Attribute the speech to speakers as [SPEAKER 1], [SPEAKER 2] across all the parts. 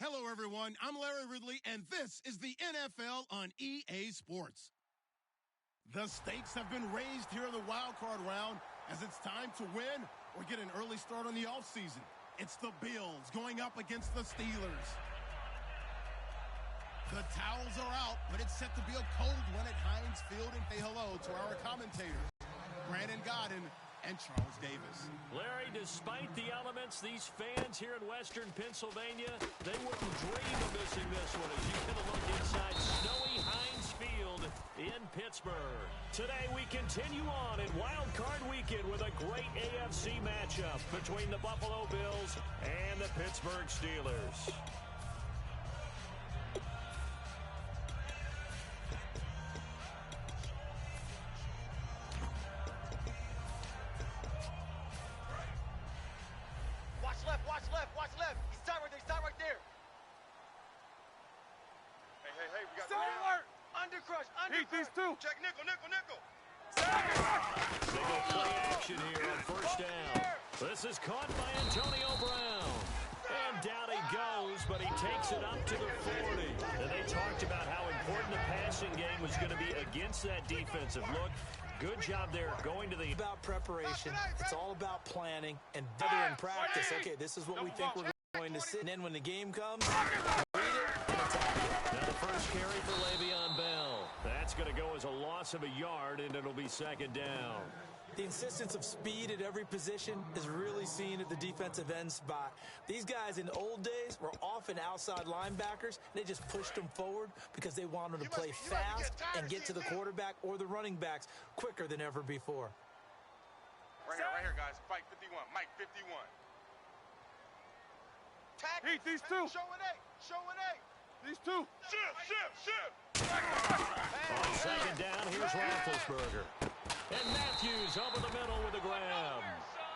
[SPEAKER 1] Hello, everyone. I'm Larry Ridley, and this is the NFL on EA Sports. The stakes have been raised here in the wild card round as it's time to win or get an early start on the offseason. It's the Bills going up against the Steelers. The towels are out, but it's set to be a cold one at Heinz Field. And say hello to our commentators, Brandon Godden and Charles Davis.
[SPEAKER 2] Larry, despite the elements, these fans here in western Pennsylvania, they wouldn't dream of missing this one as you get a look inside snowy Heinz Field in Pittsburgh. Today we continue on in Wild Card Weekend with a great AFC matchup between the Buffalo Bills and the Pittsburgh Steelers.
[SPEAKER 3] Watch left. He's tied right there. Hey, we got the alert. Undercrush.
[SPEAKER 4] Heat these two.
[SPEAKER 3] Check nickel.
[SPEAKER 2] Single play action here on first down. This is caught by Antonio Brown. And down he goes, but he takes it up to the 40. And they talked about how important the passing game was going to be against that defensive look. Good job there going to the...
[SPEAKER 5] About preparation. It's all about planning and whether in practice. Okay, this is what we think we're going to see. And then when the game comes, read it and attack it.
[SPEAKER 2] Now the first carry for Le'Veon Bell. That's going to go as a loss of a yard, and it'll be second down.
[SPEAKER 5] The insistence of speed at every position is really seen at the defensive end spot. These guys in old days were often outside linebackers. They just pushed them forward because they wanted to play fast and get to the quarterback or the running backs quicker than ever before.
[SPEAKER 3] Right here, guys. Fight 51. Mike 51. Tackle.
[SPEAKER 4] Heat these two.
[SPEAKER 3] Showing eight.
[SPEAKER 4] These two.
[SPEAKER 3] Shift.
[SPEAKER 2] On second down, here's Roethlisberger. And Matthews over the middle with a grab.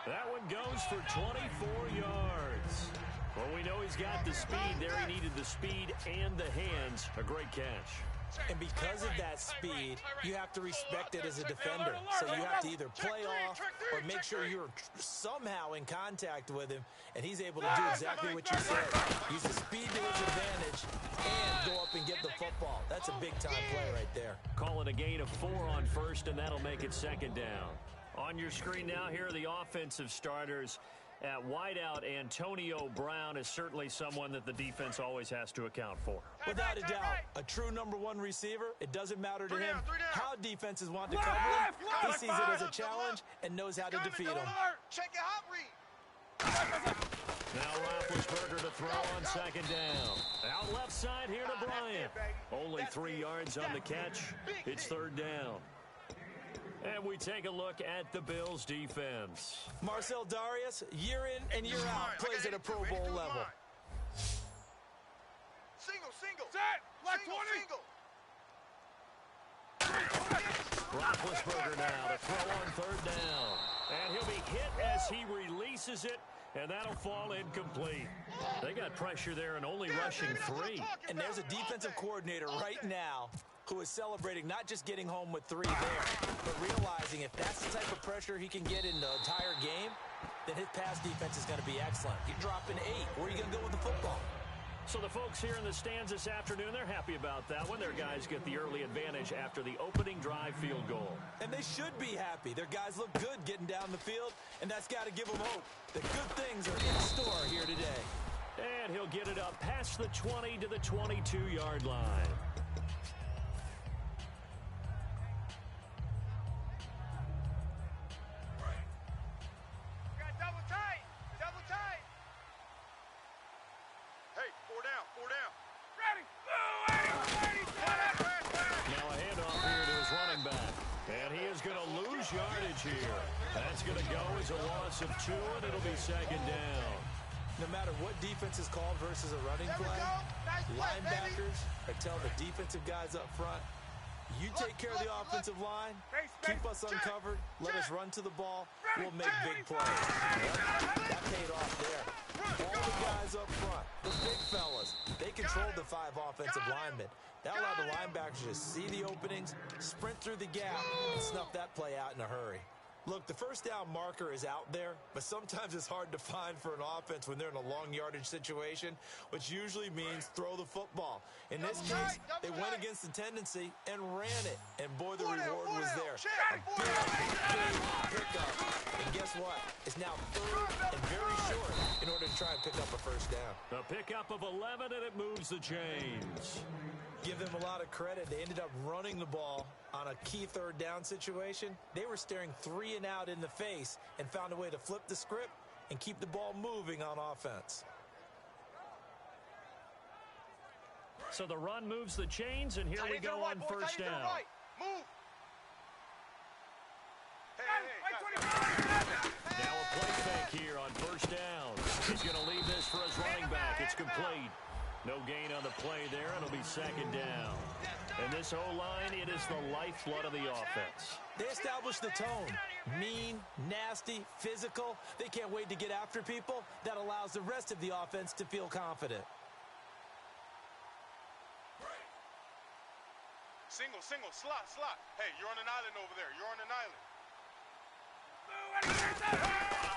[SPEAKER 2] That one goes for 24 yards. Well, we know he's got the speed there. He needed the speed and the hands. A great catch.
[SPEAKER 5] And because of that speed, you have to respect it as a defender. So you have to either play off or make sure you're somehow in contact with him, and he's able to do exactly what you said. Use the speed to his advantage and go up and get the football. That's a big-time play right there.
[SPEAKER 2] Call it a gain of 4 on first, and that'll make it second down. On your screen now, here are the offensive starters. At wideout, Antonio Brown is certainly someone that the defense always has to account for.
[SPEAKER 5] Without a doubt, a true number one receiver. It doesn't matter to him how defenses want to cover him. He sees it as a challenge and knows how to defeat him.
[SPEAKER 3] Check your hot read.
[SPEAKER 2] Now Roethlisberger to throw on second down. Out left side here to Bryant. Only 3 yards on the catch. It's third down. And we take a look at the Bills' defense.
[SPEAKER 5] Marcel Darius, year in and year out, plays at a Pro Bowl level.
[SPEAKER 3] Single.
[SPEAKER 4] Set. Black 20.
[SPEAKER 2] Roethlisberger now to throw on third down. And he'll be hit as he releases it, and that'll fall incomplete. They got pressure there and only rushing 3.
[SPEAKER 5] And there's a defensive coordinator right now who is celebrating not just getting home with 3 there, but realizing if that's the type of pressure he can get in the entire game, then his pass defense is going to be excellent. You're dropping 8. Where are you going to go with the football?
[SPEAKER 2] So the folks here in the stands this afternoon, they're happy about that one. Their guys get the early advantage after the opening drive field goal.
[SPEAKER 5] And they should be happy. Their guys look good getting down the field, and that's got to give them hope that good things are in store here today.
[SPEAKER 2] And he'll get it up past the 20 to the 22-yard line. Here. That's going to go as a loss of 2, and it'll be second down.
[SPEAKER 5] No matter what defense is called versus a running play, linebackers are telling the defensive guys up front, you take care of the offensive line, keep us uncovered, let us run to the ball, we'll make big plays. That paid off there. All the guys up front, the big fellas, they controlled the 5 offensive linemen. That allowed the linebackers to see the openings, sprint through the gap, and snuff that play out in a hurry. Look, the first down marker is out there, but sometimes it's hard to find for an offense when they're in a long yardage situation, which usually means throw the football. In this case, they went against the tendency and ran it, and boy, the reward was there. A big pickup, and guess what? It's now third and very short in order to try and pick up a first down.
[SPEAKER 2] A pickup of 11, and it moves the chains.
[SPEAKER 5] Give them a lot of credit. They ended up running the ball on a key third down situation. They were staring 3 and out in the face and found a way to flip the script and keep the ball moving on offense.
[SPEAKER 2] So the run moves the chains, and here we go on first down.
[SPEAKER 3] Move.
[SPEAKER 2] Now a play fake here on first down. He's going to leave this for his running back. It's complete. No gain on the play there. It'll be second down. And this O-line, it is the lifeblood of the offense.
[SPEAKER 5] They established the tone. Mean, nasty, physical. They can't wait to get after people. That allows the rest of the offense to feel confident.
[SPEAKER 3] Single, slot. Hey, you're on an island over there. You're on an island.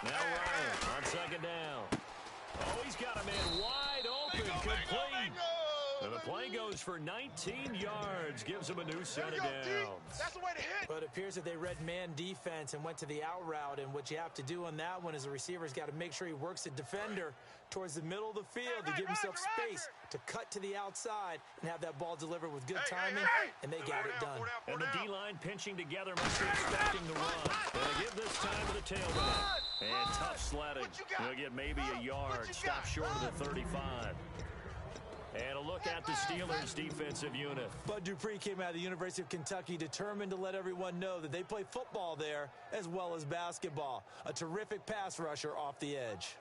[SPEAKER 2] Now Ryan on second down. Oh, he's got a man wide open, complete. And the play goes for 19 yards, gives him a new set of downs.
[SPEAKER 3] That's the way to hit.
[SPEAKER 5] But it appears that they read man defense and went to the out route, and what you have to do on that one is the receiver's got to make sure he works the defender towards the middle of the field to give himself space to cut to the outside and have that ball delivered with good timing, and they got it done.
[SPEAKER 2] And the D-line pinching together, must be expecting the run. They'll give this time to the tailback. And tough sledding. He'll get maybe a yard, stop short of the 35. And a look at the Steelers' defensive unit.
[SPEAKER 5] Bud Dupree came out of the University of Kentucky determined to let everyone know that they play football there as well as basketball. A terrific pass rusher off the edge.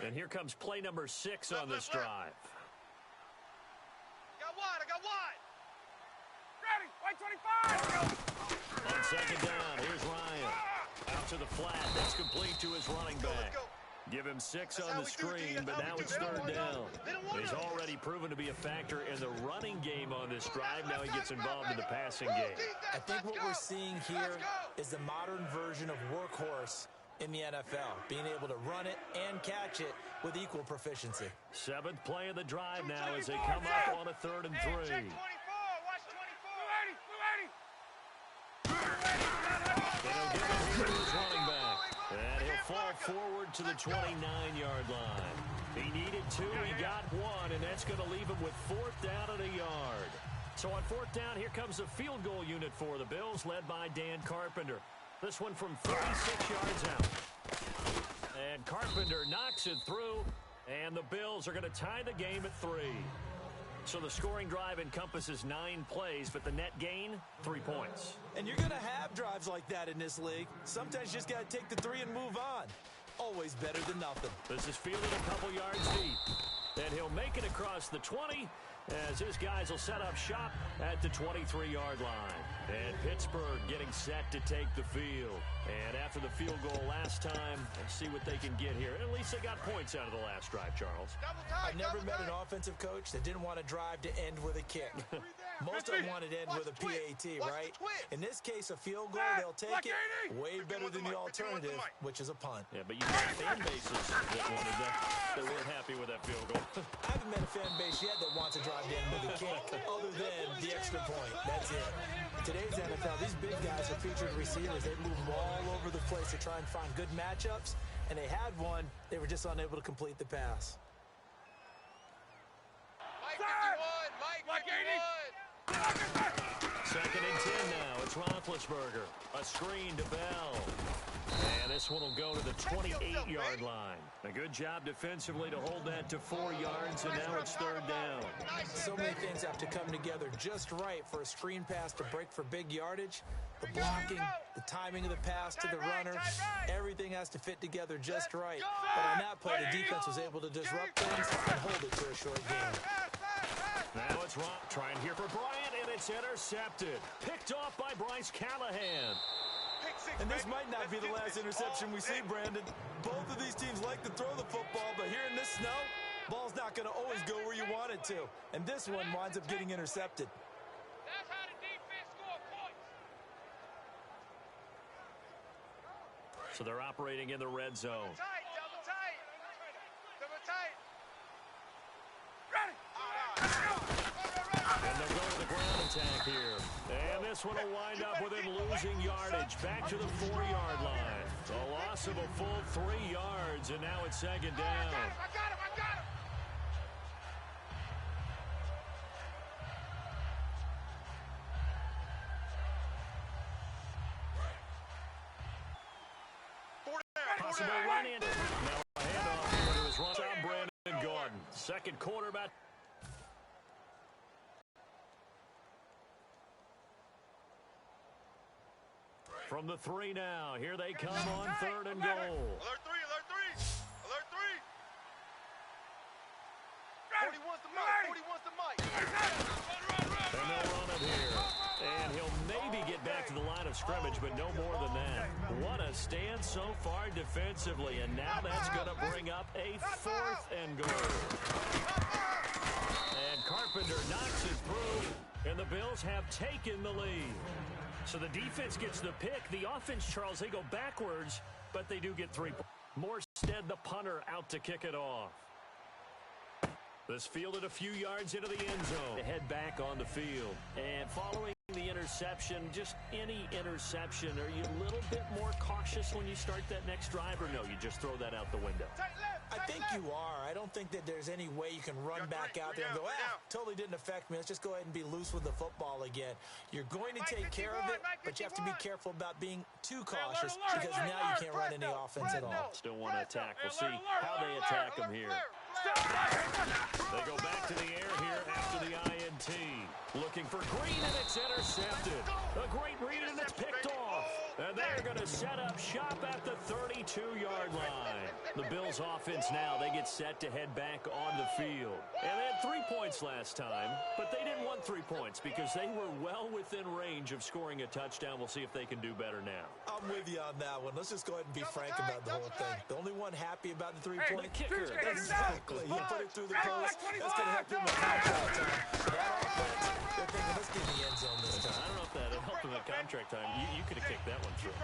[SPEAKER 2] And here comes play number 6 on this drive.
[SPEAKER 3] I got wide.
[SPEAKER 4] Ready, white 25.
[SPEAKER 2] On second down, here's Ryan. Out to the flat, that's complete to his running back. Give him 6 on the screen, but now it's third down. He's already proven to be a factor in the running game on this drive. Now he gets involved in the passing game.
[SPEAKER 5] I think what we're seeing here is the modern version of workhorse in the NFL, being able to run it and catch it with equal proficiency.
[SPEAKER 2] 7th play of the drive now as they come up on a 3rd and 3.
[SPEAKER 4] Check 24, watch 24.
[SPEAKER 2] And he'll give it here to his running back. And he'll fall forward to the 29-yard line. He needed 2, he got 1, and that's going to leave him with 4th down and a yard. So on 4th down, here comes a field goal unit for the Bills, led by Dan Carpenter. This one from 36 yards out. And Carpenter knocks it through, and the Bills are going to tie the game at 3. So the scoring drive encompasses 9 plays, but the net gain, 3 points.
[SPEAKER 5] And you're going to have drives like that in this league. Sometimes you just got to take the 3 and move on. Always better than nothing.
[SPEAKER 2] This is fielded a couple yards deep. And he'll make it across the 20 as his guys will set up shop at the 23-yard line. And Pittsburgh getting set to take the field. And after the field goal last time, let's see what they can get here. At least they got points out of the last drive, Charles.
[SPEAKER 5] I've never met an offensive coach that didn't want to drive to end with a kick. Most of them wanted to end with a PAT, right? In this case, a field goal, they'll take it way better than the alternative, which is a punt.
[SPEAKER 2] Yeah, but you got fan bases that wanted that. They weren't happy with that field goal.
[SPEAKER 5] I haven't met a fan base yet that wants to drive to end with a kick, other than the extra point. That's it. In today's NFL, these big guys are featured receivers. They move all over the place to try and find good matchups, and they had one. They were just unable to complete the pass.
[SPEAKER 3] Mike 51, Mike 51.
[SPEAKER 2] 2nd and 10 now. It's Roethlisberger. A screen to Bell. And this one will go to the 28-yard line. A good job defensively to hold that to 4 yards, and now it's 3rd down.
[SPEAKER 5] So many things have to come together just right for a screen pass to break for big yardage. The blocking, the timing of the pass to the runner, everything has to fit together just right. But on that play, the defense was able to disrupt things and hold it to a short game.
[SPEAKER 2] Now it's Rock trying here for Bryant, and it's intercepted. Picked off by Bryce Callahan.
[SPEAKER 5] And this might not be the last interception we see, Brandon. Both of these teams like to throw the football, but here in this snow, ball's not going to always go where you want it to. And this one winds up getting intercepted.
[SPEAKER 4] That's how the defense score
[SPEAKER 2] So they're operating in the red zone.
[SPEAKER 4] Tight, double tight. Double tight. Ready.
[SPEAKER 2] And they'll go to the ground attack here. And this one will wind up with him losing yardage back to the 4-yard line. A loss of a full 3 yards, and now it's second down.
[SPEAKER 4] I got him.
[SPEAKER 2] Possible run in. Now a handoff here to his run stop, Brandon Gordon. Second quarterback. From the 3 now. Here they come on 3rd and goal.
[SPEAKER 3] Alert 3. 40 wants the mic. 40 wants the mic.
[SPEAKER 2] And they'll run it here. And he'll maybe get back to the line of scrimmage, but no more than that. What a stand so far defensively, and now that's going to bring up a 4th and goal. And Carpenter knocks it through, and the Bills have taken the lead. So the defense gets the pick. The offense, Charles, they go backwards, but they do get 3 points. Morstead, the punter, out to kick it off. This fielded a few yards into the end zone. They head back on the field. And following the interception, just any interception, are you a little bit more cautious when you start that next drive, or no, you just throw that out the window?
[SPEAKER 5] I think you are. I don't think that there's any way you can run back out there and go, totally didn't affect me. Let's just go ahead and be loose with the football again. You're going to take care of it, but you have to be careful about being too cautious because now you can't run any offense at all.
[SPEAKER 2] Still want to attack. We'll see how they attack them here. They go back to the air here after the INT. Looking for Green, and it's intercepted. A great read, and it's picked off. And they're going to set up shop at the 32-yard line. The Bills offense now, they get set to head back on the field. And they had 3 points last time, but they didn't want 3 points because they were well within range of scoring a touchdown. We'll see if they can do better now.
[SPEAKER 5] I'm with you on that one. Let's just go ahead and be frank about the whole thing. The only one happy about the 3-point
[SPEAKER 2] kicker.
[SPEAKER 5] Exactly. You put it through the post. That's going to help him with contract time. That offense, they're thinking, let's get in the end zone this time.
[SPEAKER 2] I don't know if that helped him at contract time. You could have kicked that one through.
[SPEAKER 5] I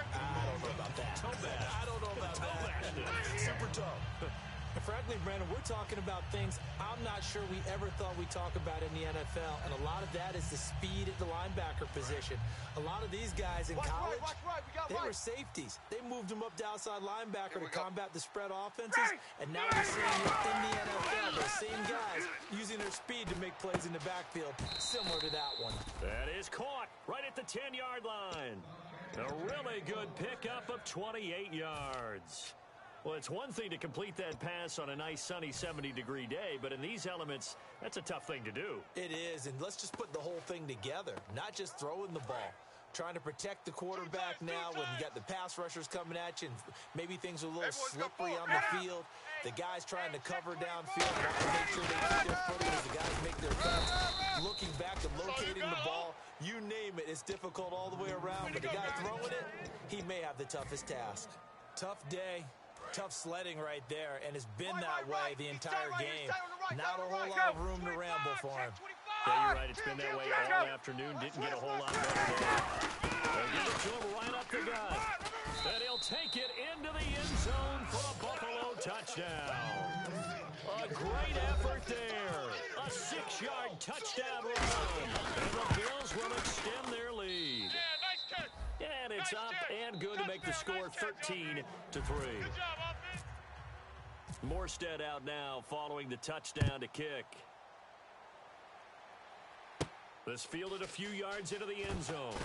[SPEAKER 5] don't know about that. I don't know about that. Super tough. And frankly, Brandon, we're talking about things I'm not sure we ever thought we'd talk about in the NFL, and a lot of that is the speed at the linebacker position. A lot of these guys in college, they were safeties. They moved them up to outside linebacker to combat the spread offenses, and now we're seeing it in the NFL. Those same guys using their speed to make plays in the backfield, similar to that one.
[SPEAKER 2] That is caught right at the 10-yard line. A really good pickup of 28 yards. Well, it's one thing to complete that pass on a nice sunny 70-degree day, but in these elements, that's a tough thing to do.
[SPEAKER 5] It is, and let's just put the whole thing together, not just throwing the ball. Trying to protect the quarterback now when you got the pass rushers coming at you, and maybe things are a little slippery on the field. The guys trying to cover downfield, want to make sure they keep their footing as the guys make their cuts. Looking back and locating the ball, you name it, it's difficult all the way around, but the guy throwing it, he may have the toughest task. Tough day. Tough sledding right there, and it's been that way the entire game. Not a whole lot of room to ramble for him.
[SPEAKER 2] Yeah, you're right. It's been that way all afternoon. Didn't get a whole lot better there. They'll give it to him right up the gut. And he'll take it into the end zone for a Buffalo touchdown. A great effort there. A 6-yard touchdown run. And the Bills will extend their lead. And it's up and good to make the score 13-3. Morstead out now following the touchdown to kick. This fielded a few yards into the end zone.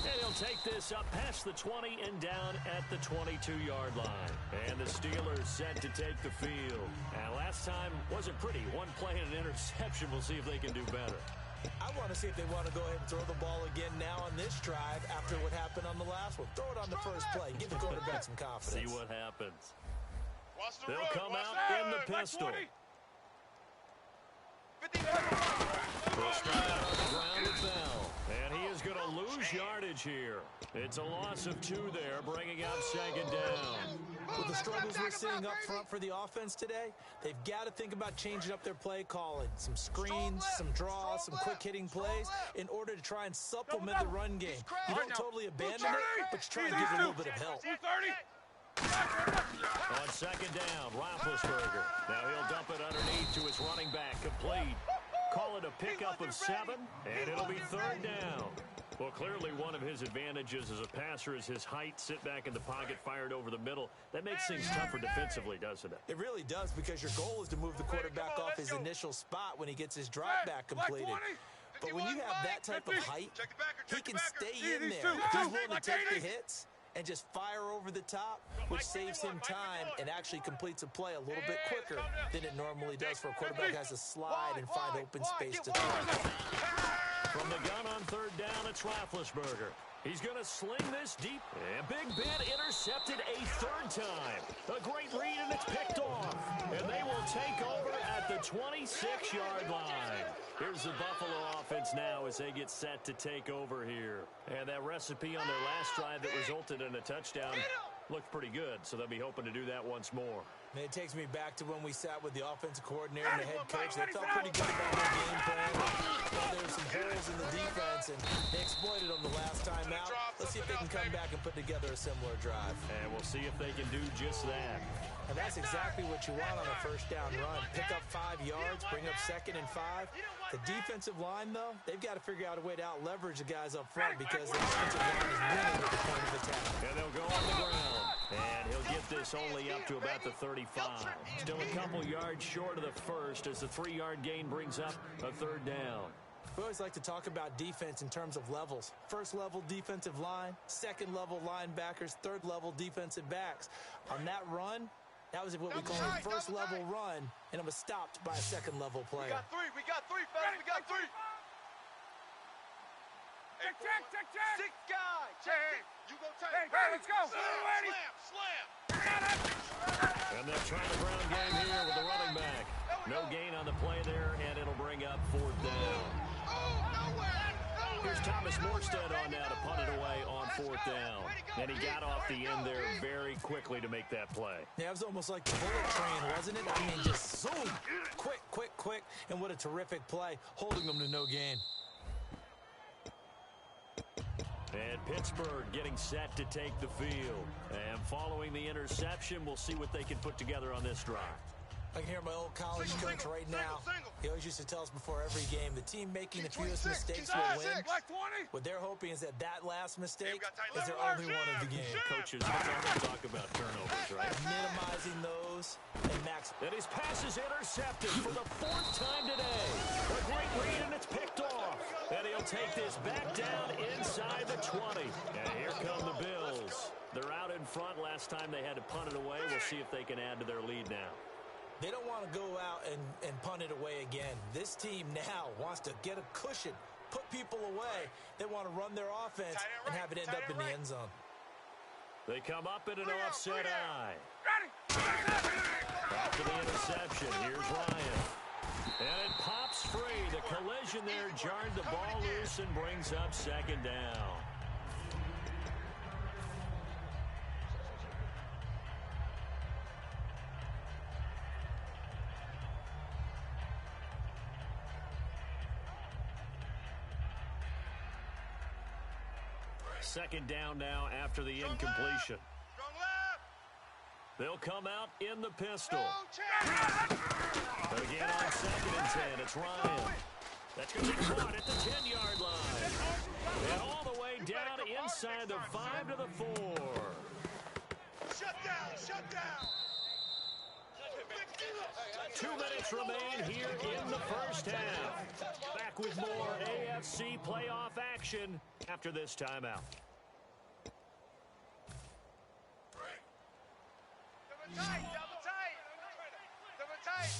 [SPEAKER 2] And he'll take this up past the 20 and down at the 22-yard line. And the Steelers set to take the field. And last time wasn't pretty. One play and an interception. We'll see if they can do better.
[SPEAKER 5] I want to see if they want to go ahead and throw the ball again now on this drive after what happened on the last one. Throw it on the first play. Give the quarterback some confidence.
[SPEAKER 2] See what happens.
[SPEAKER 4] The
[SPEAKER 2] They'll come out in the pistol.
[SPEAKER 4] Like 50.
[SPEAKER 2] They'll start out on the ground with Bell. And he is going to lose yardage here. It's a loss of 2 there, bringing up second down.
[SPEAKER 5] With the struggles we're seeing up front for the offense today, they've got to think about changing up their play calling. Some screens, some draws, some quick-hitting plays in order to try and supplement the run game. You don't totally abandon it, but you try and give it a little bit of help.
[SPEAKER 2] On second down, Roethlisberger. Now he'll dump it underneath to his running back, complete. Call it a pickup of 7, and it'll be third down. Well, clearly one of his advantages as a passer is his height, sit back in the pocket, fired over the middle. That makes things tougher defensively, doesn't it?
[SPEAKER 5] It really does, because your goal is to move the quarterback off his initial spot when he gets his drop back completed. But when you have that type of height, he can stay in there. He's willing to take the hits and just fire over the top, which saves him time and actually completes a play a little bit quicker than it normally does for a quarterback who has to slide and find open space to throw.
[SPEAKER 2] From the gun on third down, it's Roethlisberger. He's going to sling this deep. And Big Ben intercepted a third time. A great read, and it's picked off. And they will take over at the 26-yard line. Here's the Buffalo offense now as they get set to take over here. And that recipe on their last drive that resulted in a touchdown looked pretty good, so they'll be hoping to do that once more.
[SPEAKER 5] And it takes me back to when we sat with the offensive coordinator and the head coach. They felt pretty good about their game plan. Well, there were some holes in the defense, and they exploited them the last time out. Let's see if they can come back and put together a similar drive.
[SPEAKER 2] And we'll see if they can do just that.
[SPEAKER 5] And that's exactly what you want on a first down run. Pick up 5 yards, bring up 2nd and 5. The defensive line, though, they've got to figure out a way to out-leverage the guys up front because the defensive line is winning at the point of attack.
[SPEAKER 2] And they'll go on the ground. And he'll get this only up to about the 35. Still a couple yards short of the first as the 3-yard gain brings up a third down.
[SPEAKER 5] We always like to talk about defense in terms of levels. First level defensive line, second level linebackers, third level defensive backs. On that run, that was what we call a first level run, and it was stopped by a second level player.
[SPEAKER 4] We got three, fellas, we got 3. Check. 6 guys. Check. You go tight. Hey, let's go. Slam.
[SPEAKER 2] And they're trying the ground game here with the running back. No gain on the play there, and it'll bring up 4th down. Here's Thomas Morstead on now to punt it away on 4th down. And he got off the end there very quickly to make that play.
[SPEAKER 5] Yeah, it was almost like the bullet train, wasn't it? I mean, just zoom. Quick. And what a terrific play, holding them to no gain.
[SPEAKER 2] And Pittsburgh getting set to take the field. And following the interception, we'll see what they can put together on this drive.
[SPEAKER 5] I can hear my old college coach right now. He always used to tell us before every game, the team making the fewest mistakes will win. What they're hoping is that last mistake is their only one of the game.
[SPEAKER 2] Coaches always talk about turnovers, right?
[SPEAKER 5] Minimizing those and max.
[SPEAKER 2] And his pass is intercepted for the 4th time today. A great read, and it's picked off. And he'll take this back down inside the 20. And here come the Bills. They're out in front. Last time they had to punt it away. We'll see if they can add to their lead now.
[SPEAKER 5] They don't want to go out and punt it away again. This team now wants to get a cushion, put people away. They want to run their offense and have it end up in the end zone.
[SPEAKER 2] They come up in an offset eye. After the interception, here's Ryan. And it pops free. The collision there jarred the ball loose and brings up 2nd down. Second down now after the incompletion. They'll come out in the pistol. Again on 2nd and 10, it's Ryan. That's going to be caught at the 10-yard line. And all the way down inside the 5 to the 4.
[SPEAKER 4] Shut down.
[SPEAKER 2] 2 minutes remain here in the first half. Back with more AFC playoff action after this timeout.
[SPEAKER 4] Double tight.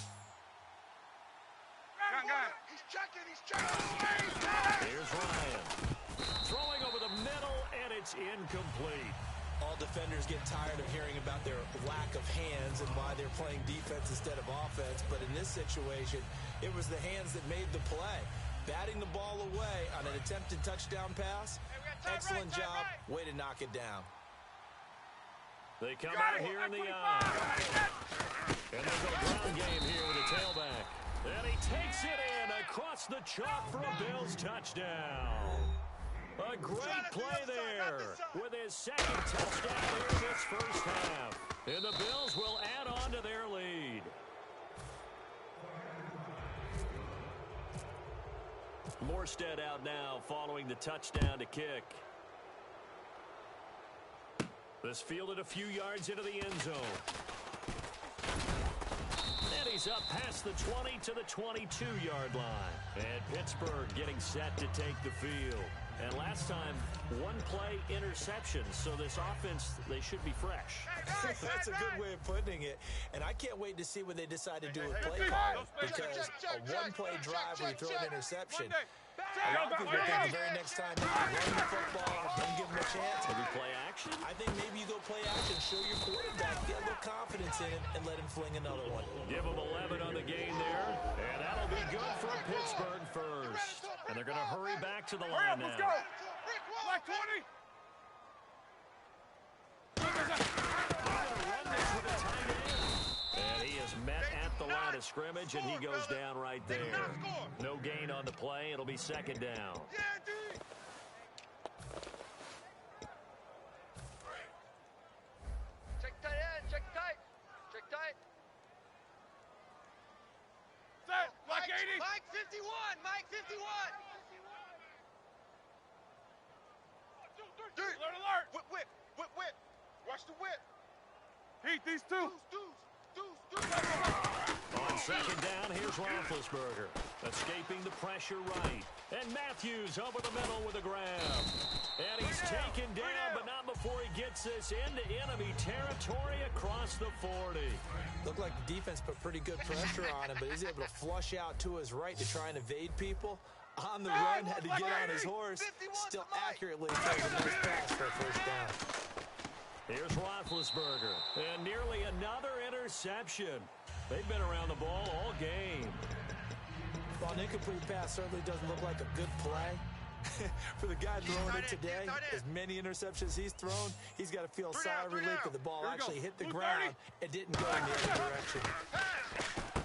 [SPEAKER 4] He's checking.
[SPEAKER 2] Here's Ryan. Throwing over the middle, and it's incomplete.
[SPEAKER 5] All defenders get tired of hearing about their lack of hands and why they're playing defense instead of offense. But in this situation, it was the hands that made the play. batting the ball away on an attempted touchdown pass. Excellent job. Way to knock it down.
[SPEAKER 2] They come out here in the eye. And there's a ground game here with a tailback. And he takes it in across the chalk for a Bills touchdown. A great play there with his second touchdown here in this first half. And the Bills will add on to their lead. Morstead out now following the touchdown to kick. This fielded a few yards into the end zone. And he's up past the 20 to the 22-yard line. And Pittsburgh getting set to take the field. And last time, one play interception. So this offense, they should be fresh.
[SPEAKER 5] That's a good way of putting it. And I can't wait to see what they decide to do with play calling. Because a one-play drive where you throw an interception, a lot of people think the very next time you run the football, don't give them a chance.
[SPEAKER 2] Maybe play action?
[SPEAKER 5] I think maybe you go play action, show your quarterback, get a little confidence in him, and let him fling another one.
[SPEAKER 2] Give him 11 on the game there. And that'll be good for Pittsburgh first. And they're going to hurry back to the line now.
[SPEAKER 4] Let's go. Like 20.
[SPEAKER 2] And he is met at the line of scrimmage, and he goes down right there. No gain on the play. It'll be second down.
[SPEAKER 4] Check tight end. Check tight. Check tight. Set. Like 80. Mike 51. Mike 51. Alert, alert. Whip, whip. Whip, whip. Watch the whip. Heat these two.
[SPEAKER 2] On second down, here's Roethlisberger. Escaping the pressure right. And Matthews over the middle with a grab. And he's taken down, but not before he gets this into enemy territory across the 40.
[SPEAKER 5] Looked like the defense put pretty good pressure on him, but he's able to flush out to his right to try and evade people. On the run, had to get on his horse. Still accurately throws a nice pass for a first down.
[SPEAKER 2] Here's Roethlisberger. And nearly another interception. They've been around the ball all game.
[SPEAKER 5] Well, an incomplete pass certainly doesn't look like a good play. For the guy throwing it today, as many interceptions he's thrown, he's got to feel a sigh of relief that the ball actually hit the ground and didn't go in the other direction.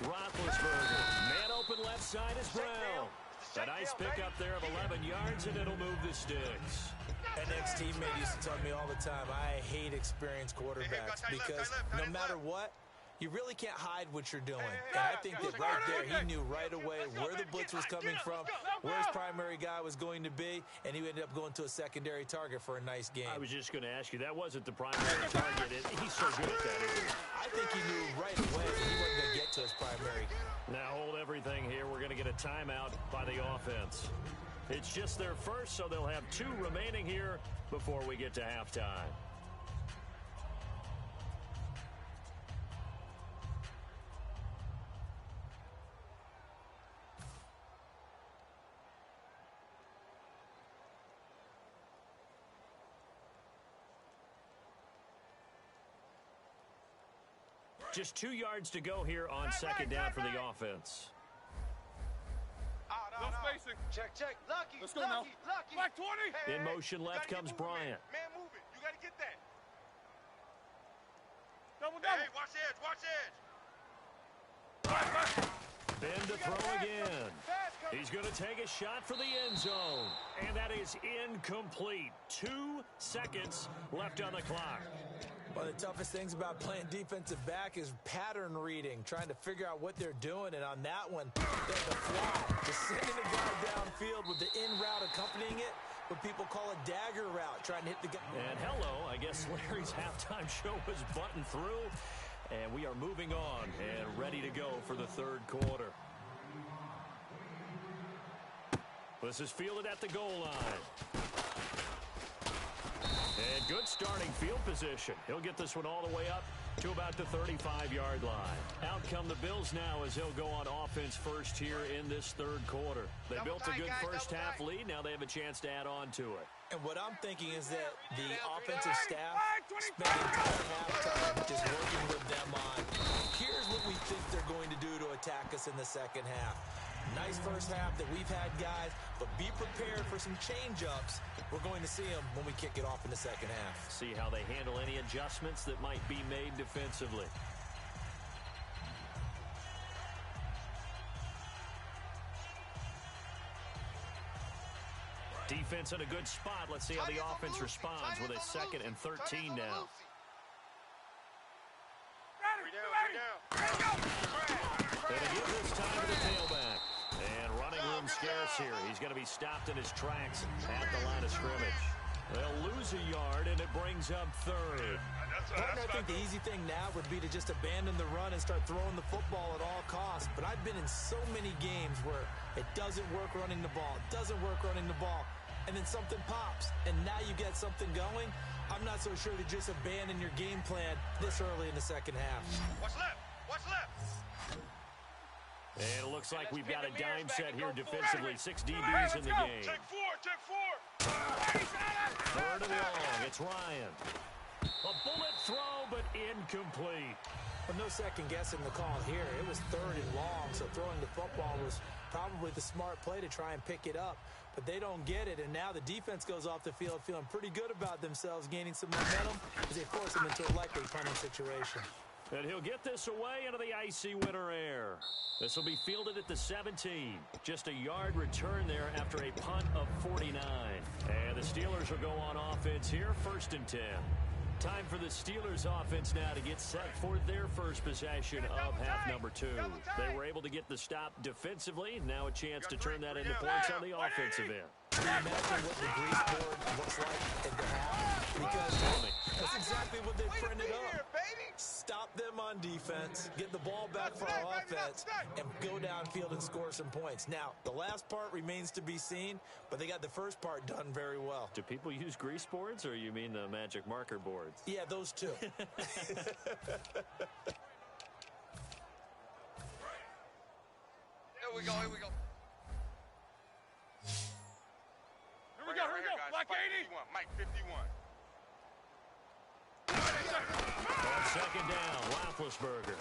[SPEAKER 2] Roethlisberger. Man open left side is Brown. A nice pickup there of 11 yards, and it'll move the sticks.
[SPEAKER 5] An ex-teammate used to tell me all the time, I hate experienced quarterbacks because no matter what, you really can't hide what you're doing. And I think that right there, he knew right away where the blitz was coming from, where his primary guy was going to be, and he ended up going to a secondary target for a nice game.
[SPEAKER 2] I was just going to ask you, that wasn't the primary target. He's so good at that, isn't he?
[SPEAKER 5] I think he knew right away that he wasn't going to get to his primary.
[SPEAKER 2] Now hold everything here. We're going to get a timeout by the offense. It's just their first, so they'll have 2 remaining here before we get to halftime. Just 2 yards to go here on second down for the offense.
[SPEAKER 4] No spacing. Check. Lucky. Let's go now. Like 20.
[SPEAKER 2] In motion left comes Bryant.
[SPEAKER 3] Man, move it. You got to get that.
[SPEAKER 4] Double.
[SPEAKER 3] Hey, watch edge.
[SPEAKER 2] Bend to throw again. He's going to take a shot for the end zone. And that is incomplete. 2 seconds left on the clock.
[SPEAKER 5] One of the toughest things about playing defensive back is pattern reading, trying to figure out what they're doing. And on that one, they had the fly, just sending the guy downfield with the in route accompanying it, what people call a dagger route, trying to hit the guy.
[SPEAKER 2] And hello, I guess Larry's halftime show was buttoned through. And we are moving on and ready to go for the third quarter. This is fielded at the goal line. And good starting field position. He'll get this one all the way up to about the 35-yard line. Out come the Bills now as he'll go on offense first here in this third quarter. They built a good first half lead. Now they have a chance to add on to it.
[SPEAKER 5] And what I'm thinking is that the offensive staff spent the entire halftime just working with them on, here's what we think they're going to do to attack us in the second half. Nice first half that we've had, guys, but be prepared for some change-ups. We're going to see them when we kick it off in the second half.
[SPEAKER 2] See how they handle any adjustments that might be made defensively. Defense in a good spot. Let's see how the offense responds with a 2nd and 13 now. Going to give this time to the tailback. And running room scarce here. He's going to be stopped in his tracks at the line of scrimmage. They'll lose a yard, and it brings up 3rd.
[SPEAKER 5] Partner, I think the easy thing now would be to just abandon the run and start throwing the football at all costs. But I've been in so many games where it doesn't work running the ball. It doesn't work running the ball. And then something pops, and now you get something going. I'm not so sure to just abandon your game plan this early in the second half.
[SPEAKER 4] Watch left. Watch left.
[SPEAKER 2] And it looks like we've got a dime set here defensively. 6 DBs in the game.
[SPEAKER 4] Take 4.
[SPEAKER 2] 3rd and long. It's Ryan. A bullet throw, but incomplete.
[SPEAKER 5] Well, no second guessing the call here. It was 3rd and long, so throwing the football was probably the smart play to try and pick it up. But they don't get it, and now the defense goes off the field feeling pretty good about themselves, gaining some momentum as they force them into a likely punting situation.
[SPEAKER 2] And he'll get this away into the icy winter air. This will be fielded at the 17. Just a yard return there after a punt of 49. And the Steelers will go on offense here, 1st and 10. Time for the Steelers offense now to get set for their first possession of half number 2. They were able to get the stop defensively. Now a chance to turn that into points on the offensive end.
[SPEAKER 5] Can you imagine what the grease board looks like at the half? Because that's exactly what they printed up. Stop them on defense, get the ball back for our offense, and go downfield and score some points. Now, the last part remains to be seen, but they got the first part done very well.
[SPEAKER 2] Do people use grease boards, or you mean the magic marker boards?
[SPEAKER 5] Yeah, those two.
[SPEAKER 4] Here we go. Here we go. Black 80. Mike 51.
[SPEAKER 2] On 2nd down, Roethlisberger.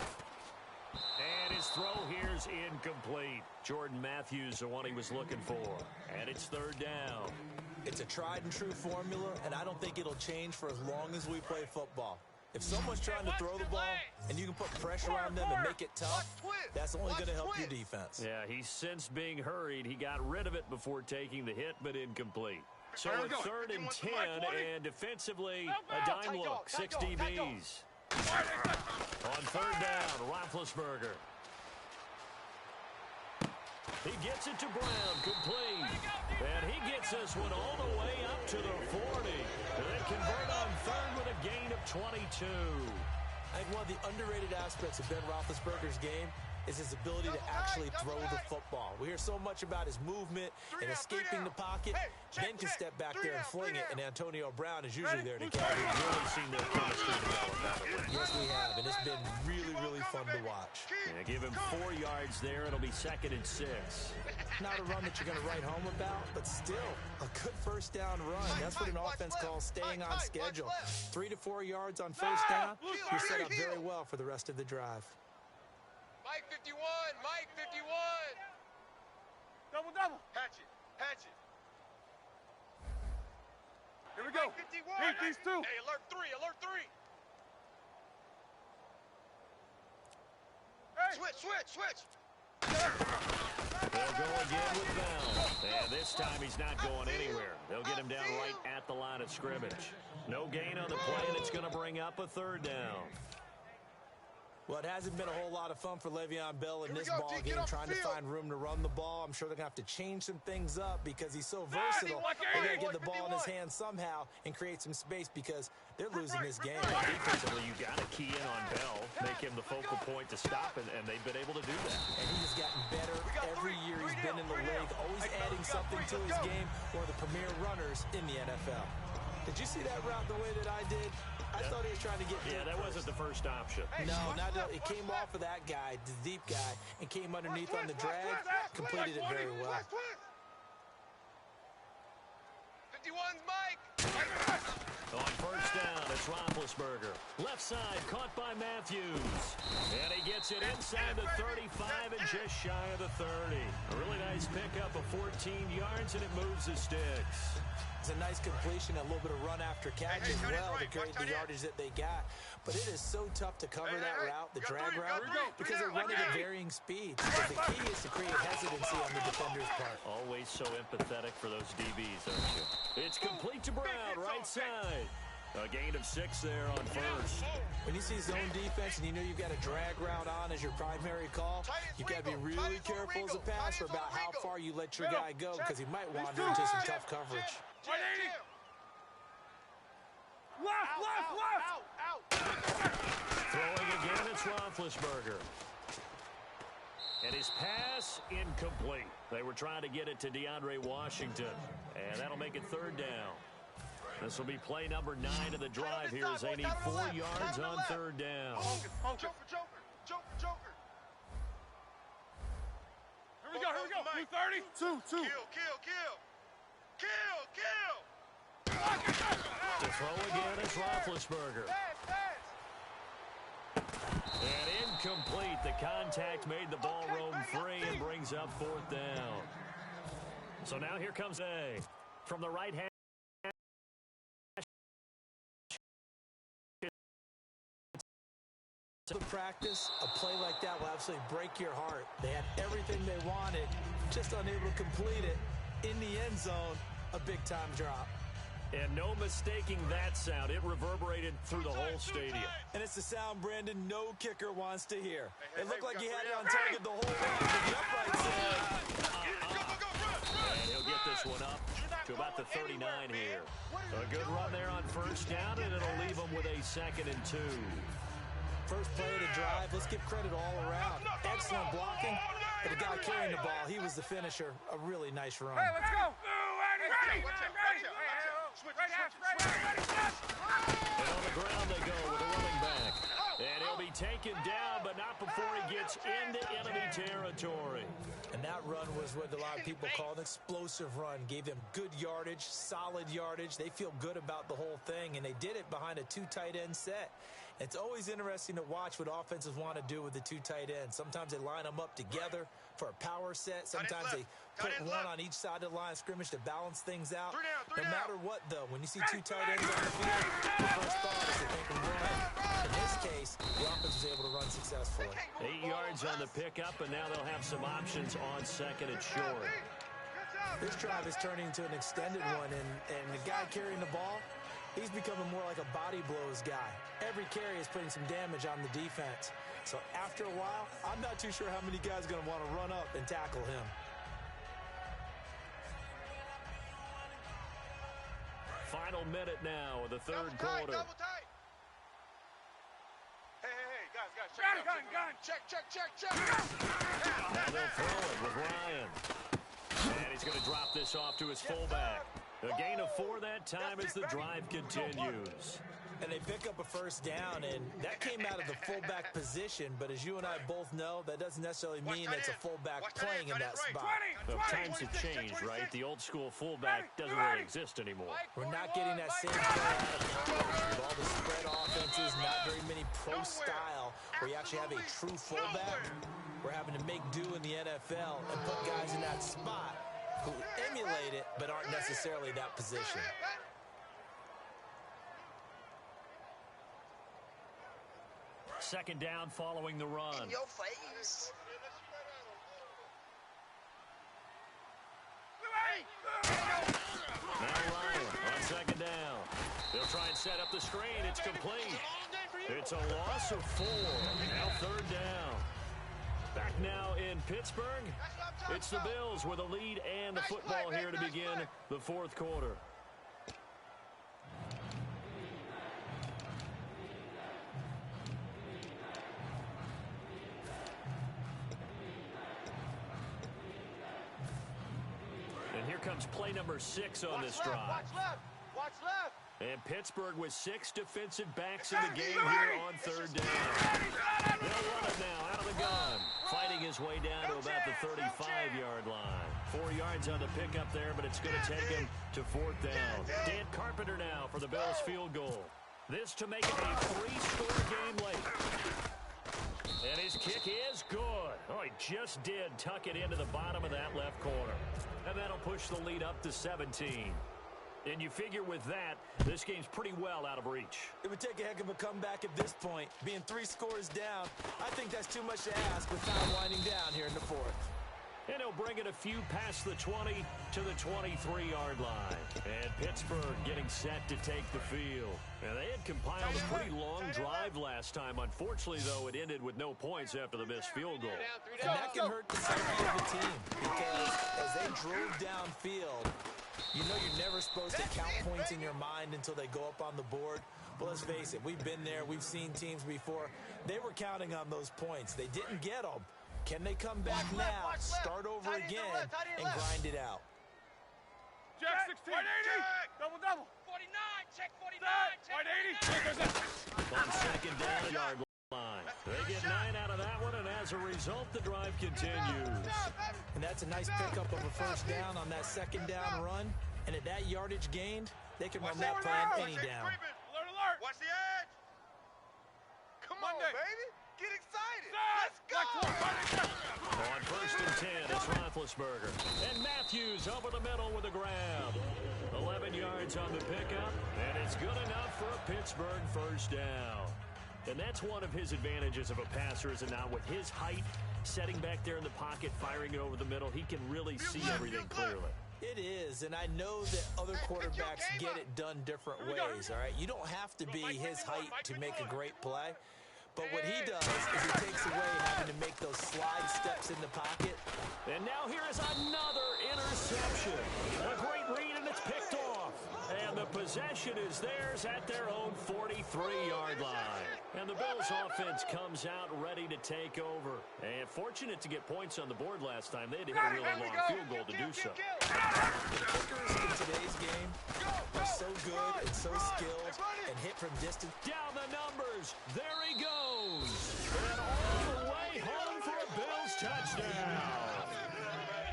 [SPEAKER 2] And his throw here's incomplete. Jordan Matthews, the one he was looking for. And it's 3rd down.
[SPEAKER 5] It's a tried and true formula, and I don't think it'll change for as long as we play football. If someone's trying to throw the ball and you can put pressure on them and make it tough, that's only going to help your defense.
[SPEAKER 2] Yeah, he's since being hurried. He got rid of it before taking the hit, but incomplete. So it's 3rd and 10, and defensively, a dime look, 6 DBs. On 3rd down, Roethlisberger. He gets it to Brown, complete. And he gets this one all the way up to the 40. They convert on 3rd with a gain of 22.
[SPEAKER 5] I think one of the underrated aspects of Ben Roethlisberger's game is his ability to actually throw the football. We hear so much about his movement and escaping the pocket. Ben can step back there and fling it, and Antonio Brown is usually there to catch it.
[SPEAKER 2] We've really seen their chemistry develop, haven't we?
[SPEAKER 5] Yes, we have, and it's been really, really fun to watch.
[SPEAKER 2] Yeah, give him 4 yards there. It'll be 2nd and 6.
[SPEAKER 5] Not a run that you're going to write home about, but still a good first down run. That's what an offense calls staying on schedule. 3 to 4 yards on first down, you're set up very well for the rest of the drive.
[SPEAKER 4] Mike 51. Mike 51. Double. Hatchet. Here we go. Mike 51. Hey, these two. Hey, alert 3. Hey. Switch.
[SPEAKER 2] They'll go again with Bell. And this time he's not going anywhere. They'll get him down right at the line of scrimmage. No gain on the play, and it's going to bring up a 3rd down.
[SPEAKER 5] Well, it hasn't been a whole lot of fun for Le'Veon Bell in this ball game, trying to find room to run the ball. I'm sure they're going to have to change some things up because he's so versatile. They're going to get the ball in his hands somehow and create some space because they're losing this game.
[SPEAKER 2] Defensively, you got to key in on Bell, make him the focal point to stop, and they've been able to do that.
[SPEAKER 5] And he's just gotten better every year he's been in the league, always adding something to his game. One of the premier runners in the NFL. Did you see that route the way that I did? I thought he was trying to get deep.
[SPEAKER 2] Yeah, that wasn't the first option.
[SPEAKER 5] No, it came off of that guy, the deep guy, and came underneath on the drag, completed it very well.
[SPEAKER 4] 51's Mike.
[SPEAKER 2] On first down, it's Roethlisberger. Left side, caught by Matthews. And he gets it inside the 35 and just shy of the 30. A really nice pickup of 14 yards, and it moves the sticks.
[SPEAKER 5] It's a nice completion, a little bit of run after catch as well to create the yardage that they got. But it is so tough to cover that route, the drag route, because they're running at varying speeds. But the key is to create hesitancy on the defender's part.
[SPEAKER 2] Always so empathetic for those DBs, aren't you? It's complete to Brown, right side. A gain of 6 there on first.
[SPEAKER 5] When you see zone defense and you know you've got a drag route on as your primary call, you've got to be really careful as a passer about how far you let your guy go because he might wander into some tough coverage.
[SPEAKER 2] Throwing again, it's Roethlisberger. And his pass incomplete. They were trying to get it to DeAndre Washington. And that'll make it 3rd down. This will be play number 9 of the drive here as they need 4 yards on 3rd down.
[SPEAKER 4] Joker. Here we go. 230. 2. Kill.
[SPEAKER 2] To throw again is Roethlisberger. And incomplete. The contact made the ball roam free and brings up 4th down. So now here comes A from the right hand.
[SPEAKER 5] To practice, a play like that will absolutely break your heart. They had everything they wanted, just unable to complete it. In the end zone, a big-time drop.
[SPEAKER 2] And no mistaking that sound. It reverberated through the whole stadium.
[SPEAKER 5] And it's the sound, Brandon, no kicker wants to hear. It looked like he had it on target the whole way, but the upright said,
[SPEAKER 2] And he'll get this one up to about the 39 here. A good run there on 1st down, and it'll leave them with a 2nd and 2.
[SPEAKER 5] First play of the drive, let's give credit all around. Excellent blocking, but the guy carrying the ball, he was the finisher. A really nice run.
[SPEAKER 4] Hey, let's go.
[SPEAKER 2] And on the ground they go with a running back. And he'll be taken down, but not before he gets into enemy territory.
[SPEAKER 5] And that run was what a lot of people call an explosive run. Gave them good yardage, solid yardage. They feel good about the whole thing, and they did it behind a 2 tight end set. It's always interesting to watch what offenses want to do with the 2 tight ends. Sometimes they line them up together for a power set. Sometimes they put one on each side of the line of scrimmage to balance things out. No matter what, though, when you see 2 tight ends on the field, the first thought is that they can run. In this case, the offense was able to run successfully.
[SPEAKER 2] 8 yards on the pickup, and now they'll have some options on 2nd and short.
[SPEAKER 5] This drive is turning into an extended one, and the guy carrying the ball, he's becoming more like a body blows guy. Every carry is putting some damage on the defense. So after a while, I'm not too sure how many guys are going to want to run up and tackle him.
[SPEAKER 2] Final minute now of the 3rd quarter.
[SPEAKER 4] Double tight. Hey, guys. Check.
[SPEAKER 2] Now they'll throw it with Ryan. And he's going to drop this off to his fullback. A gain of 4 that time as the drive continues.
[SPEAKER 5] And they pick up a 1st down, and that came out of the fullback position. But as you and I both know, that doesn't necessarily mean it's a fullback playing in that spot.
[SPEAKER 2] Well, times have changed, right? The old school fullback doesn't really exist anymore.
[SPEAKER 5] We're not getting that same play out of college with all the spread offenses, not very many pro style, where you actually have a true fullback. We're having to make do in the NFL and put guys in that spot who emulate it but aren't necessarily that position.
[SPEAKER 2] Second down following the run.
[SPEAKER 4] In your face.
[SPEAKER 2] Now Ryan on 2nd down. They'll try and set up the screen. It's complete. It's a loss of 4. Now 3rd down. Back now in Pittsburgh. It's the Bills with a lead and the football here to begin the 4th quarter. And here comes play number 6 on this drive.
[SPEAKER 4] Watch left.
[SPEAKER 2] And Pittsburgh with 6 defensive backs in the game here on 3rd down. They'll run it now out of the gun. Fighting his way down to about the 35-yard line. 4 yards on the pickup there, but it's going to take him to 4th down. Dan Carpenter now for the Bills field goal. This to make it a 3-score game late. And his kick is good. Oh, he just did tuck it into the bottom of that left corner. And that'll push the lead up to 17. And you figure with that, this game's pretty well out of reach.
[SPEAKER 5] It would take a heck of a comeback at this point. Being 3 scores down, I think that's too much to ask with time winding down here in the fourth.
[SPEAKER 2] And he'll bring it a few past the 20 to the 23-yard line. And Pittsburgh getting set to take the field. And they had compiled a pretty long drive last time. Unfortunately, though, it ended with no points after the missed field goal.
[SPEAKER 5] And that can hurt the psyche of the team because as they drove downfield, you know you're never supposed to count points in your mind until they go up on the board. But let's face it, we've been there. We've seen teams before. They were counting on those points. They didn't get them. Can they come back now, start over again, and grind it out?
[SPEAKER 4] Jack 16. 180. Double. 49. Check 49. Check 49.
[SPEAKER 2] On second down yard line. They get 9 out of that one, and as a result, the drive continues.
[SPEAKER 5] And that's a nice pickup of a first down on that second down run. And at that yardage gained, they can run that plan any down.
[SPEAKER 4] Alert. Watch the edge. Come on, baby. Get excited. Let's go.
[SPEAKER 2] On first and 10, it's Roethlisberger. And Matthews over the middle with a grab. 11 yards on the pickup, and it's good enough for a Pittsburgh first down. And that's one of his advantages of a passer, is it not? With his height, setting back there in the pocket, firing it over the middle, he can really see everything clearly.
[SPEAKER 5] It is, and I know that other quarterbacks get it done different ways, all right? You don't have to be his height to make a great play. But what he does is he takes away having to make those slide steps in the pocket.
[SPEAKER 2] And now here is another interception. A great read, and it's picked off. And the possession is theirs at their own 43-yard line. And the Bills' offense comes out ready to take over. And fortunate to get points on the board last time. They had to hit a really long field goal to do so.
[SPEAKER 5] The kickers in today's game are so good and so skilled and hit from distance.
[SPEAKER 2] Down the numbers. There he goes. And all the way home for a Bills touchdown.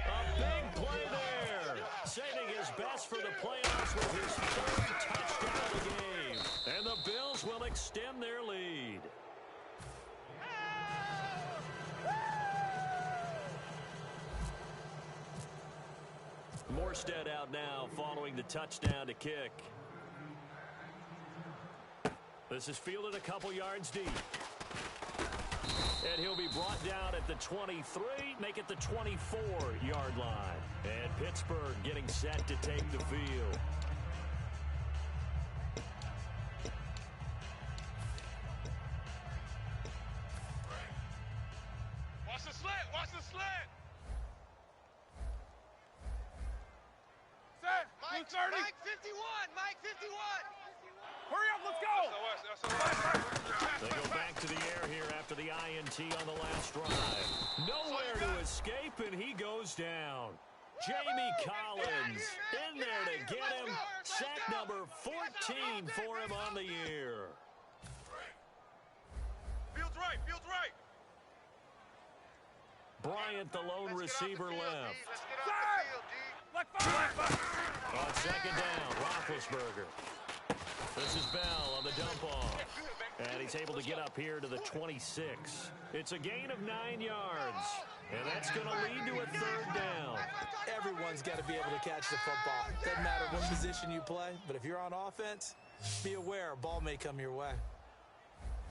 [SPEAKER 2] A big play there. Saving his best for the playoffs with his 3rd touchdown of the game. And the Bills will extend their lead. Morstead out now following the touchdown to kick. This is fielded a couple yards deep. And he'll be brought down at the 23, make it the 24-yard line. And Pittsburgh getting set to take the field.
[SPEAKER 4] Watch the slant. Watch the slant. Set. Mike 30. Mike 51. Mike 51. Hurry up. Let's go.
[SPEAKER 2] They go back to the air here after the INT on the last drive. Nowhere to escape, and he goes down. Jamie Collins in there to get him. Sack number 14 for him on the year.
[SPEAKER 4] Field's right. Field's right.
[SPEAKER 2] Bryant, the lone receiver, left. On second down, Roethlisberger. This is Bell on the dump-off. And he's able to get up here to the 26. It's a gain of 9 yards. And that's going to lead to a 3rd down.
[SPEAKER 5] Everyone's got to be able to catch the football. Doesn't matter what position you play, but if you're on offense, be aware a ball may come your way.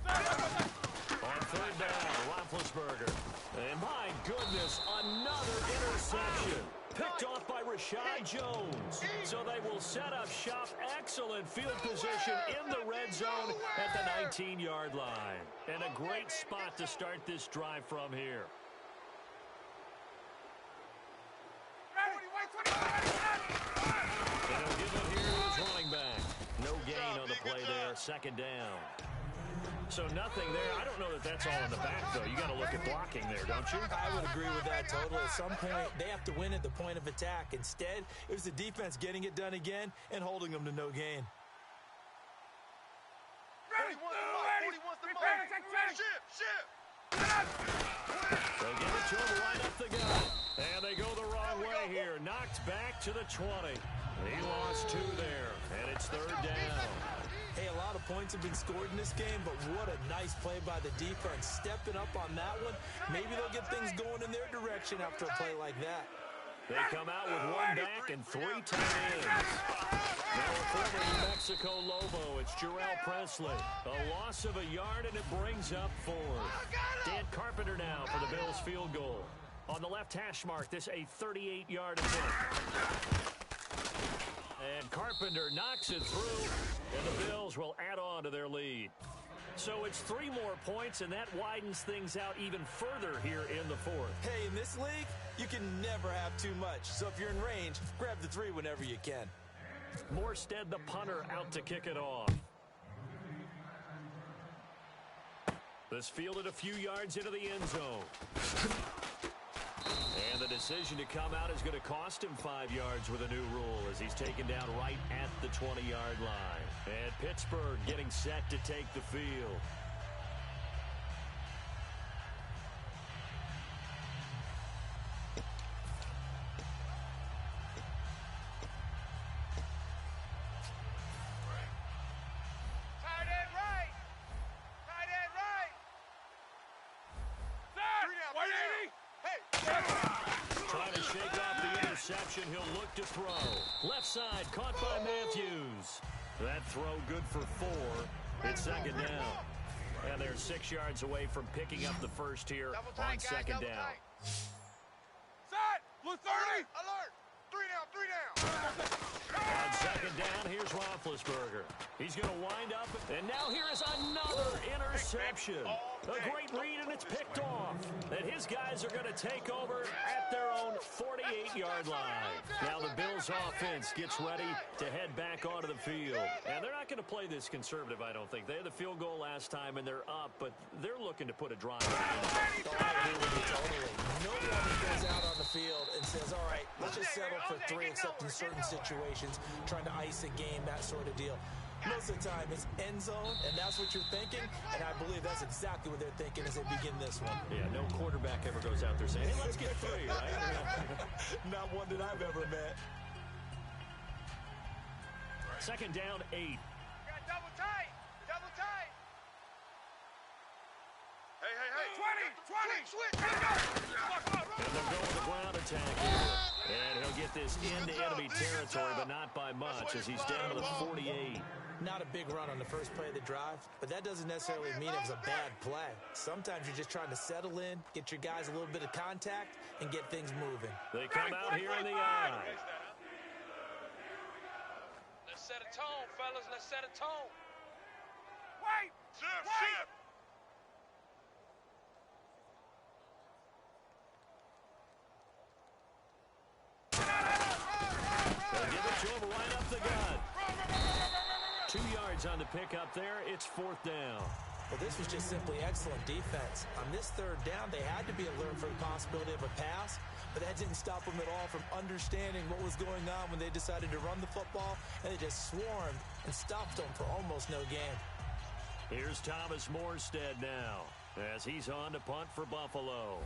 [SPEAKER 2] On 3rd down, Roethlisberger. And my goodness, another interception. Picked off by Rashad Jones. So they will set up shop. Excellent field position in the red zone at the 19-yard line. And a great spot to start this drive from here. And they'll give it here to his running back. No gain on the play there. 2nd down. So nothing there. I don't know that that's all in the back, though. You got to look at blocking there, don't you?
[SPEAKER 5] I would agree with that totally. At some point, they have to win at the point of attack. Instead, it was the defense getting it done again and holding them to no gain.
[SPEAKER 2] They'll give it to him right up the gut. And they go the wrong way here. Knocked back to the 20. He lost 2 there, and it's 3rd down.
[SPEAKER 5] Hey, a lot of points have been scored in this game, but what a nice play by the defense. Stepping up on that one. Maybe they'll get things going in their direction after a play like that.
[SPEAKER 2] They come out with 1 back and 3 tight ends. Now a former New Mexico Lobo, it's Jarrell Presley. A loss of a yard, and it brings up 4th. Dan Carpenter now for the Bills field goal. On the left hash mark, this a 38-yard attempt. And Carpenter knocks it through, and the Bills will add on to their lead. So it's 3 more points, and that widens things out even further here in the 4th.
[SPEAKER 5] Hey, in this league, you can never have too much. So if you're in range, grab the 3 whenever you can.
[SPEAKER 2] Morstead, the punter, out to kick it off. This fielded a few yards into the end zone. And the decision to come out is going to cost him 5 yards with a new rule as he's taken down right at the 20-yard line. And Pittsburgh getting set to take the field.
[SPEAKER 4] Tight end right. Tight end right. There. 180. Hey.
[SPEAKER 2] Trying to shake off the interception. He'll look to throw. Left side caught by Matthews. That throw good for 4. It's 2nd down. And they're 6 yards away from picking up the first here on 2nd down.
[SPEAKER 4] Set. Blue 30. Alert. 3 down. 3 down.
[SPEAKER 2] On 2nd down, here's Roethlisberger. He's going to wind up, and now here is another interception. A great read, and it's picked off. And his guys are going to take over at their own 48-yard line. Now the Bills' offense gets ready to head back onto the field. And they're not going to play this conservative, I don't think. They had the field goal last time, and they're up, but they're looking to put a drive in.
[SPEAKER 5] Totally. No one goes out on the field and says, all right, let's just settle for 3 except in certain situations, trying to ice a game, that sort of deal. Most of the time, it's end zone, and that's what you're thinking, and I believe that's exactly what they're thinking as they begin this one.
[SPEAKER 2] Yeah, no quarterback ever goes out there saying, hey, let's get 3, right?
[SPEAKER 5] Not one that I've ever met.
[SPEAKER 2] 2nd down, 8.
[SPEAKER 4] Got double tight. Double tight. Hey. 20. Switch.
[SPEAKER 2] And they'll go with the ground attack here. And he'll get this into enemy territory, but not by much as he's down to the 48.
[SPEAKER 5] Not a big run on the first play of the drive, but that doesn't necessarily mean it was a bad play. Sometimes you're just trying to settle in, get your guys a little bit of contact, and get things moving.
[SPEAKER 2] They come out here in the eye.
[SPEAKER 4] Let's set a tone, fellas. Let's set a tone. Wait. Shift.
[SPEAKER 2] They'll give it to him right up the gut. 2 yards on the pickup there. It's 4th down.
[SPEAKER 5] Well, this was just simply excellent defense. On this 3rd down, they had to be alert for the possibility of a pass, but that didn't stop them at all from understanding what was going on when they decided to run the football, and they just swarmed and stopped them for almost no gain.
[SPEAKER 2] Here's Thomas Morstead now as he's on to punt for Buffalo.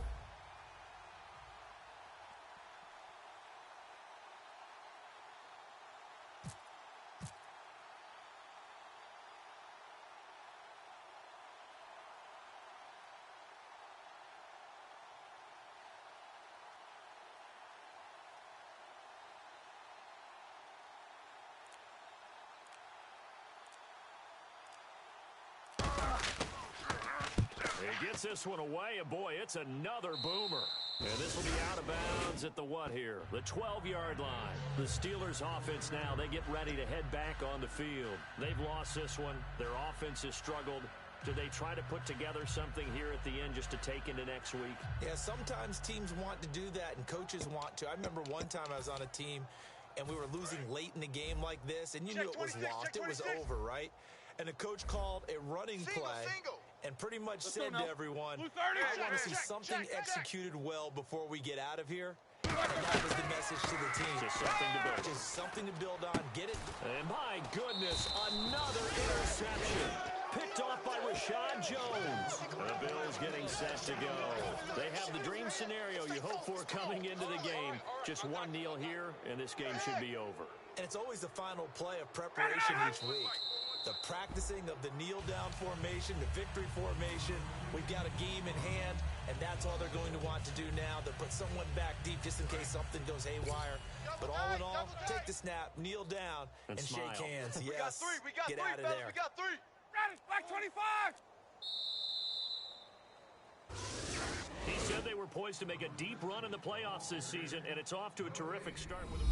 [SPEAKER 2] He gets this one away, and boy, it's another boomer. And this will be out of bounds at the what here? The 12-yard line. The Steelers' offense now, they get ready to head back on the field. They've lost this one. Their offense has struggled. Do they try to put together something here at the end just to take into next week?
[SPEAKER 5] Yeah, sometimes teams want to do that, and coaches want to. I remember one time I was on a team, and we were losing late in the game like this, and you knew it was lost. It was over, right? And the coach called a running play and pretty much said to everyone, I want to see something executed well before we get out of here. And that was the message to the team.
[SPEAKER 2] Just something to build.
[SPEAKER 5] Just something to build on. Get it?
[SPEAKER 2] And my goodness, another interception. Picked off by Rashad. Rashad Jones. The Bills getting set to go. They have the dream scenario you hope for coming into the game. Just one kneel here, and this game should be over.
[SPEAKER 5] And it's always the final play of preparation each week. The practicing of the kneel-down formation, the victory formation. We've got a game in hand, and that's all they're going to want to do now. They'll put someone back deep just in case something goes haywire. But all in all, take the snap, kneel down, and shake hands. Yes, get out of there.
[SPEAKER 4] We got three. Ready, back 25.
[SPEAKER 2] He said they were poised to make a deep run in the playoffs this season, and it's off to a terrific start with